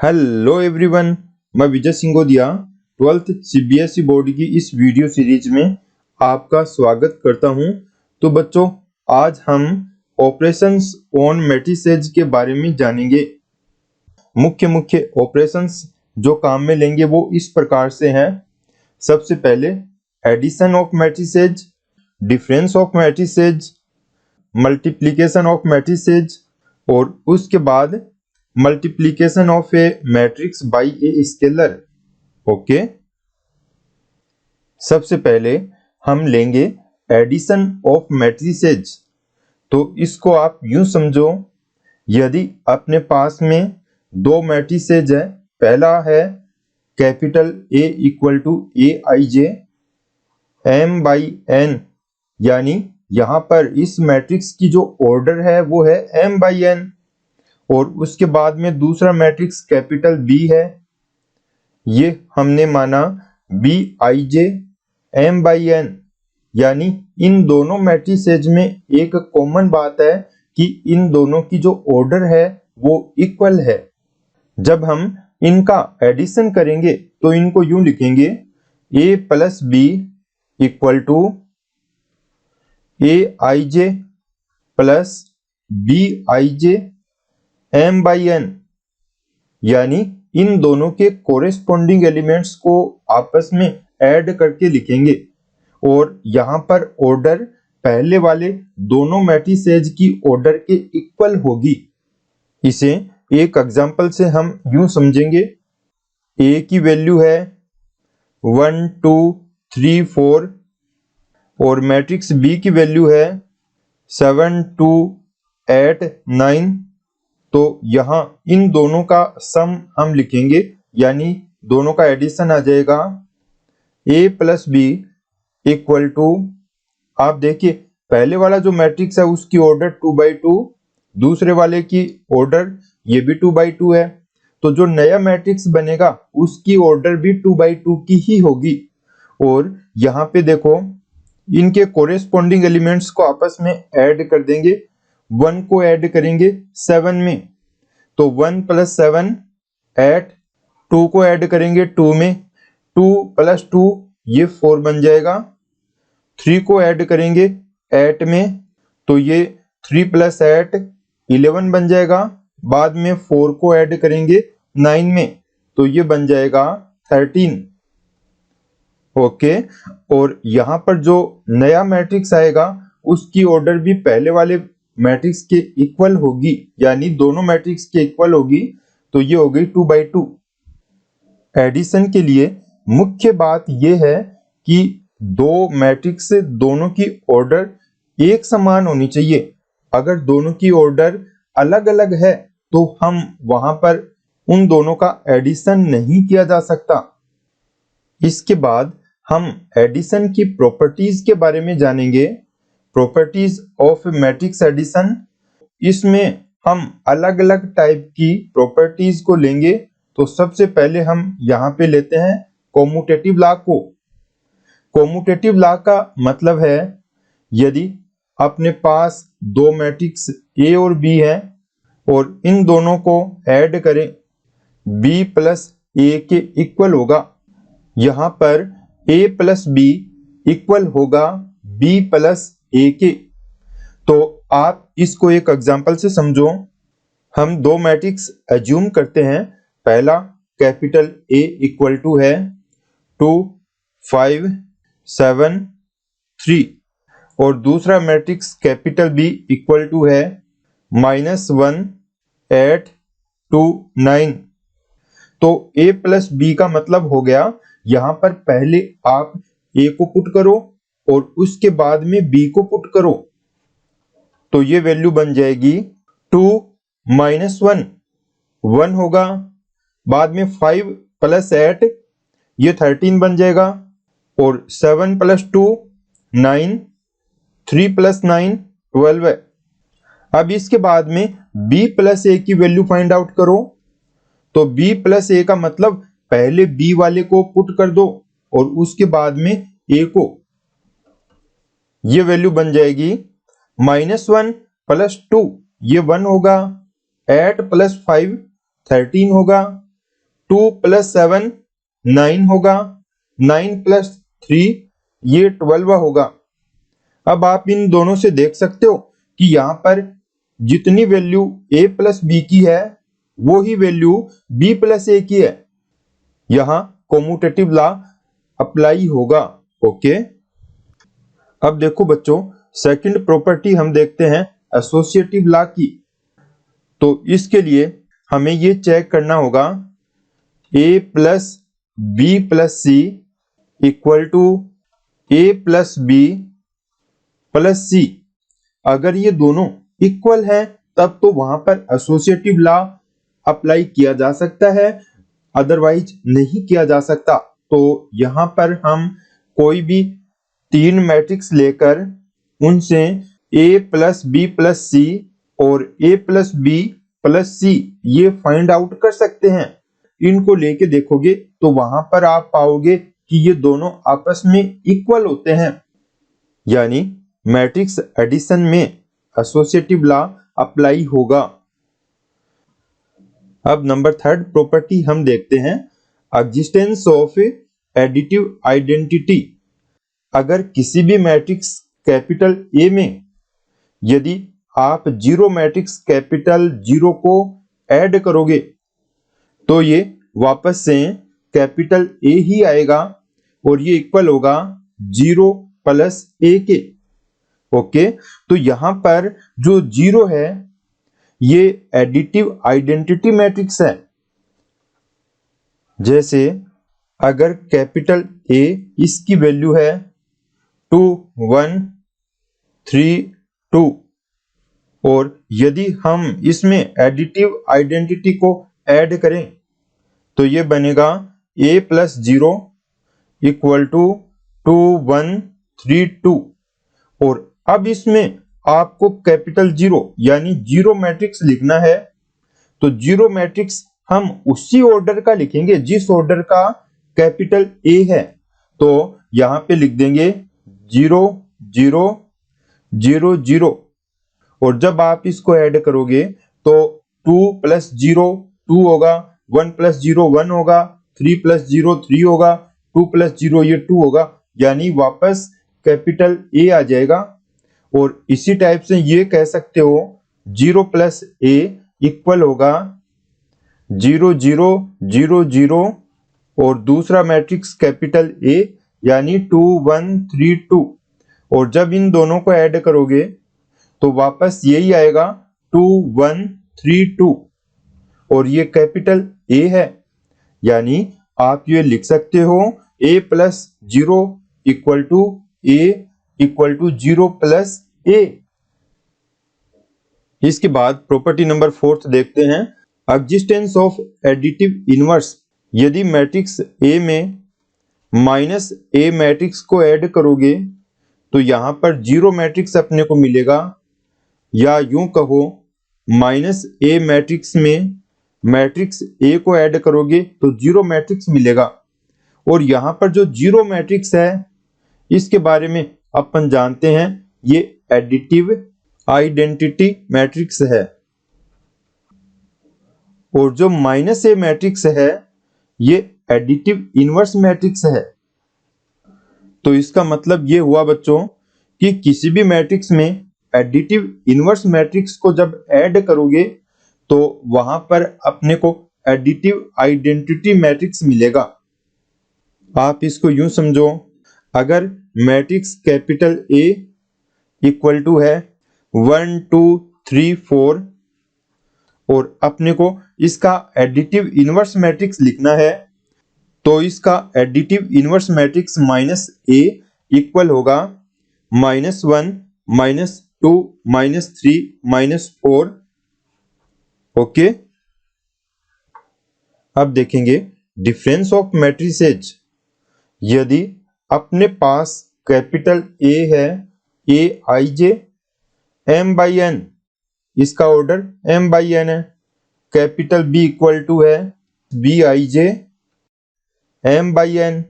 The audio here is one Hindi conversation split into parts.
हेलो एवरीवन, मैं विजय सिंगोदिया 12th सीबीएसई बोर्ड की इस वीडियो सीरीज में आपका स्वागत करता हूं। तो बच्चों, आज हम ऑपरेशंस ऑन मैट्रिसेज के बारे में जानेंगे। मुख्य ऑपरेशंस जो काम में लेंगे वो इस प्रकार से हैं। सबसे पहले addition of matrices, difference of matrices, multiplication of matrices और उसके बाद multiplication of a matrix by a scalar. Okay, सबसे पहले हम लेंगे एडिशन ऑफ मैट्रिसेज। तो इसको आप यूं समझो, यदि अपने पास में दो मैट्रिसेज है, पहला है capital A equal to A I J M by N, यानी यहां पर इस मैट्रिक्स की जो ऑर्डर है वो है m बाई एन, और उसके बाद में दूसरा मैट्रिक्स कैपिटल B है, ये हमने माना B I J M by N, यानी इन दोनों मैट्रिसेज में एक कॉमन बात है कि इन दोनों की जो ऑर्डर है वो इक्वल है। जब हम इनका एडिशन करेंगे तो इनको यूं लिखेंगे a plus B equal to A I J plus B I J m by N, यानी इन दोनों के कोरेस्पोंडिंग एलिमेंट्स को आपस में ऐड करके लिखेंगे, और यहां पर ऑर्डर पहले वाले दोनों मैट्रिसेज की ऑर्डर के इक्वल होगी। इसे एक एग्जांपल से हम यूं समझेंगे, a की वैल्यू है 1 2 3 4 और मैट्रिक्स B की वैल्यू है 7 2 8 9। तो यहाँ इन दोनों का सम हम लिखेंगे, यानी दोनों का एडिशन आ जाएगा a plus B equal to, आप देखिए पहले वाला जो मैट्रिक्स है उसकी ऑर्डर 2 बाई 2, दूसरे वाले की ऑर्डर ये भी 2 बाई 2 है, तो जो नया मैट्रिक्स बनेगा उसकी ऑर्डर भी 2 बाई 2 की ही होगी। और यहाँ पे देखो इनके कोरेस्पोंडिंग एलिमेंट्स को आपस में ऐड कर देंगे, 1 को ऐड करेंगे 7 में, तो 1 प्लस 7 8, 2 को ऐड करेंगे 2 में, 2 प्लस 2 ये 4 बन जाएगा, 3 को ऐड करेंगे 8 में, तो ये 3 प्लस 8 11 बन जाएगा, बाद में 4 को ऐड करेंगे 9 में, तो ये बन जाएगा 13। ओके, और यहाँ पर जो नया मैट्रिक्स आएगा उसकी ऑर्डर भी पहले वाले मैट्रिक्स के इक्वल होगी, यानी दोनों मैट्रिक्स के इक्वल होगी, तो ये हो गई 2 बाई 2। एडिशन के लिए मुख्य बात यह है कि दो मैट्रिक्स दोनों की ऑर्डर एक समान होनी चाहिए। अगर दोनों की ऑर्डर अलग अलग है तो हम वहां पर उन दोनों का एडिशन नहीं किया जा सकता। इसके बाद हम एडिशन की प्रॉपर्टीज के बारे में जानेंगे। प्रॉपर्टीज ऑफ मैट्रिक्स एडिशन, इसमें हम अलग अलग टाइप की प्रॉपर्टीज को लेंगे। तो सबसे पहले हम यहाँ पे लेते हैं कॉम्यूटेटिव लॉ को। कॉम्यूटेटिव लॉ का मतलब है, यदि अपने पास दो मैट्रिक्स A और B है और इन दोनों को ऐड करें, B प्लस A के इक्वल होगा। यहाँ पर A प्लस B इक्वल होगा B प्लस A के। तो आप इसको एक एग्जांपल से समझो। हम दो मैट्रिक्स एज्यूम करते हैं, पहला कैपिटल A इक्वल टू है 2 5 7 3, और दूसरा matrix capital B equal to है -1 8 2 9। तो A प्लस B का मतलब हो गया, यहां पर पहले आप A को पुट करो और उसके बाद में B को पुट करो, तो ये वैल्यू बन जाएगी 2 माइनस 1 1 होगा, बाद में 5 प्लस 8 ये 13 बन जाएगा, और 7 प्लस 2 9, 3 प्लस 9 12 है। अब इसके बाद में B प्लस A की वैल्यू फाइंड आउट करो, तो B प्लस A का मतलब पहले B वाले को पुट कर दो और उसके बाद में A को, ये वैल्यू बन जाएगी -1 प्लस 2 ये 1 होगा, 8 प्लस 5 13 होगा, 2 प्लस 7 9 होगा, 9 प्लस 3 ये 12 होगा। अब आप इन दोनों से देख सकते हो कि यहाँ पर जितनी वैल्यू a प्लस बी की है वो ही वैल्यू b प्लस a की है। यहाँ कॉम्यूटेटिव लॉ अप्लाई होगा। ओके, अब देखो बच्चों, सेकंड प्रॉपर्टी हम देखते हैं एसोसिएटिव लॉ की। तो इसके लिए हमें ये चेक करना होगा a plus b plus c equal to a plus b plus c. अगर ये दोनों इक्वल है तब तो वहां पर एसोसिएटिव लॉ अप्लाई किया जा सकता है, अदरवाइज नहीं किया जा सकता। तो यहाँ पर हम कोई भी 3 मैट्रिक्स लेकर उनसे a प्लस बी प्लस सी और a प्लस बी प्लस सी ये फाइंड आउट कर सकते हैं। इनको लेके देखोगे तो वहां पर आप पाओगे कि ये दोनों आपस में इक्वल होते हैं, यानी मैट्रिक्स एडिशन में एसोसिएटिव लॉ अप्लाई होगा। अब नंबर थर्ड प्रॉपर्टी हम देखते हैं एक्जिस्टेंस ऑफ एडिटिव आइडेंटिटी। अगर किसी भी मैट्रिक्स कैपिटल A में यदि आप जीरो मैट्रिक्स कैपिटल 0 को ऐड करोगे तो ये वापस से कैपिटल A ही आएगा और ये इक्वल होगा 0 प्लस A के। ओके, तो यहां पर जो 0 है ये एडिटिव आइडेंटिटी मैट्रिक्स है। जैसे अगर कैपिटल A इसकी वैल्यू है 2 1 3 2 और यदि हम इसमें एडिटिव आइडेंटिटी को ऐड करें तो ये बनेगा a प्लस 0 इक्वल टू 2 1 3 2। और अब इसमें आपको कैपिटल 0 यानी जीरो मैट्रिक्स लिखना है। तो जीरो मैट्रिक्स हम उसी ऑर्डर का लिखेंगे जिस ऑर्डर का कैपिटल A है। तो यहां पे लिख देंगे 0 0 0 0 और जब आप इसको ऐड करोगे तो 2 प्लस 0 2 होगा, 1 प्लस 0 1 होगा, 3 प्लस 0 3 होगा, 2 प्लस 0 ये 2 होगा, यानी वापस कैपिटल A आ जाएगा। और इसी टाइप से ये कह सकते हो 0 प्लस A इक्वल होगा 0 0 0 0 और दूसरा मैट्रिक्स कैपिटल A यानी 2 1 3 2। और जब इन दोनों को ऐड करोगे तो वापस यही आएगा 2 1 3 2 और ये कैपिटल A है, यानी आप ये लिख सकते हो A plus 0 equal to A equal to 0 plus A। इसके बाद प्रॉपर्टी नंबर 4 देखते हैं एक्जिस्टेंस ऑफ एडिटिव इनवर्स। यदि मैट्रिक्स A में माइनस A मैट्रिक्स को ऐड करोगे तो यहां पर जीरो मैट्रिक्स अपने को मिलेगा, या यूं कहो माइनस A मैट्रिक्स में मैट्रिक्स A को ऐड करोगे तो जीरो मैट्रिक्स मिलेगा। और यहां पर जो जीरो मैट्रिक्स है इसके बारे में अपन जानते हैं, ये एडिटिव आइडेंटिटी मैट्रिक्स है। और जो माइनस A मैट्रिक्स है ये एडिटिव इनवर्स मैट्रिक्स है। तो इसका मतलब ये हुआ बच्चों कि किसी भी मैट्रिक्स में एडिटिव इनवर्स मैट्रिक्स को जब ऐड करोगे तो वहां पर अपने को एडिटिव आइडेंटिटी मैट्रिक्स मिलेगा। आप इसको यूं समझो, अगर matrix capital A equal to है 1 2 3 4 और अपने को इसका एडिटिव इनवर्स मैट्रिक्स लिखना है तो इसका additive inverse matrix minus A equal होगा -1 -2 -3 -4। ओके, अब देखेंगे डिफरेंस ऑफ मैट्रिसेज। यदि अपने पास कैपिटल A है Aij m/n, इसका ऑर्डर m/n है। कैपिटल B इक्वल टू है Bij m/n।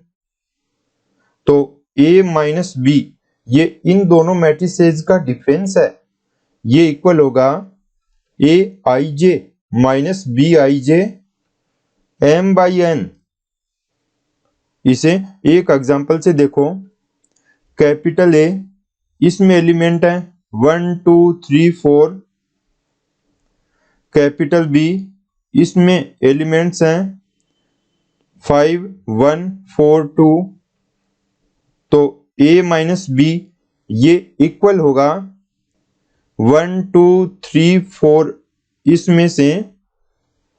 तो A माइनस B ये इन दोनों मैट्रिसेज का डिफरेंस है, ये इक्वल होगा Aij minus Bij m by n। इसे एक एग्जांपल से देखो, कैपिटल ए, इसमें एलिमेंट है 1 2 3 4। कैपिटल बी, इसमें एलिमेंट्स हैं 5 1 4 2। तो a माइनस बी ये इक्वल होगा 1 2 3 4, इसमें से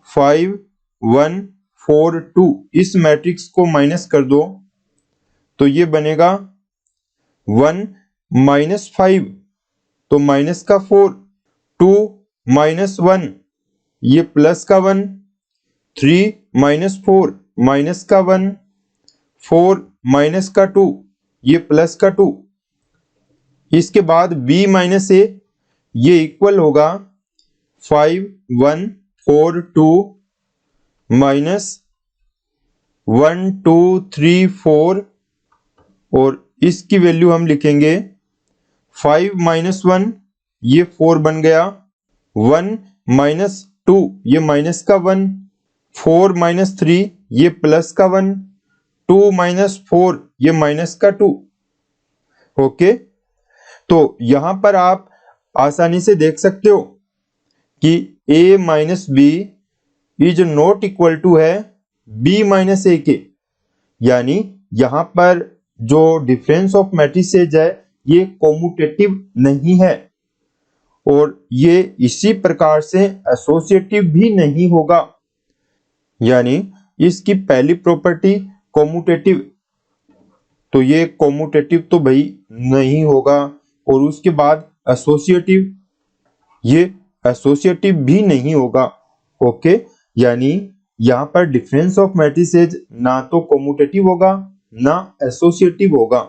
5 1 4 2। इस मैट्रिक्स को माइनस कर दो तो ये बनेगा 1 माइनस 5 तो माइनस का 4, 2 माइनस 1 ये प्लस का 1, 3 माइनस 4 माइनस का 1, 4 माइनस का 2 ये प्लस का 2। इसके बाद b माइनस ए ये इक्वल होगा 5 1 4 2 माइनस 1 2 3 4, और इसकी वैल्यू हम लिखेंगे 5 माइनस 1 ये 4 बन गया, 1 माइनस 2 ये माइनस का 1, 4 माइनस 3 ये प्लस का 1, 2 माइनस 4 ये माइनस का 2। ओके, तो यहां पर आप आसानी से देख सकते हो कि a minus B is not equal to है b माइनस ए के, यानी यहां पर जो डिफरेंस ऑफ मैट्रिसेज है ये कॉम्यूटेटिव नहीं है, और ये इसी प्रकार से एसोसिएटिव भी नहीं होगा। यानी इसकी पहली प्रॉपर्टी कॉम्यूटेटिव, तो ये कॉम्यूटेटिव तो भाई नहीं होगा, और उसके बाद एसोसिएटिव, ये एसोसिएटिव भी नहीं होगा। ओके, यानी यहाँ पर डिफरेंस ऑफ मैट्रिसेज ना तो कॉम्यूटेटिव होगा ना एसोसिएटिव होगा।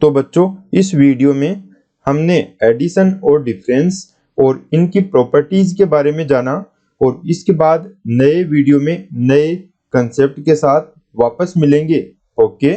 तो बच्चों, इस वीडियो में हमने एडिशन और डिफरेंस और इनकी प्रॉपर्टीज के बारे में जाना, और इसके बाद नए वीडियो में नए कंसेप्ट के साथ वापस मिलेंगे। ओके।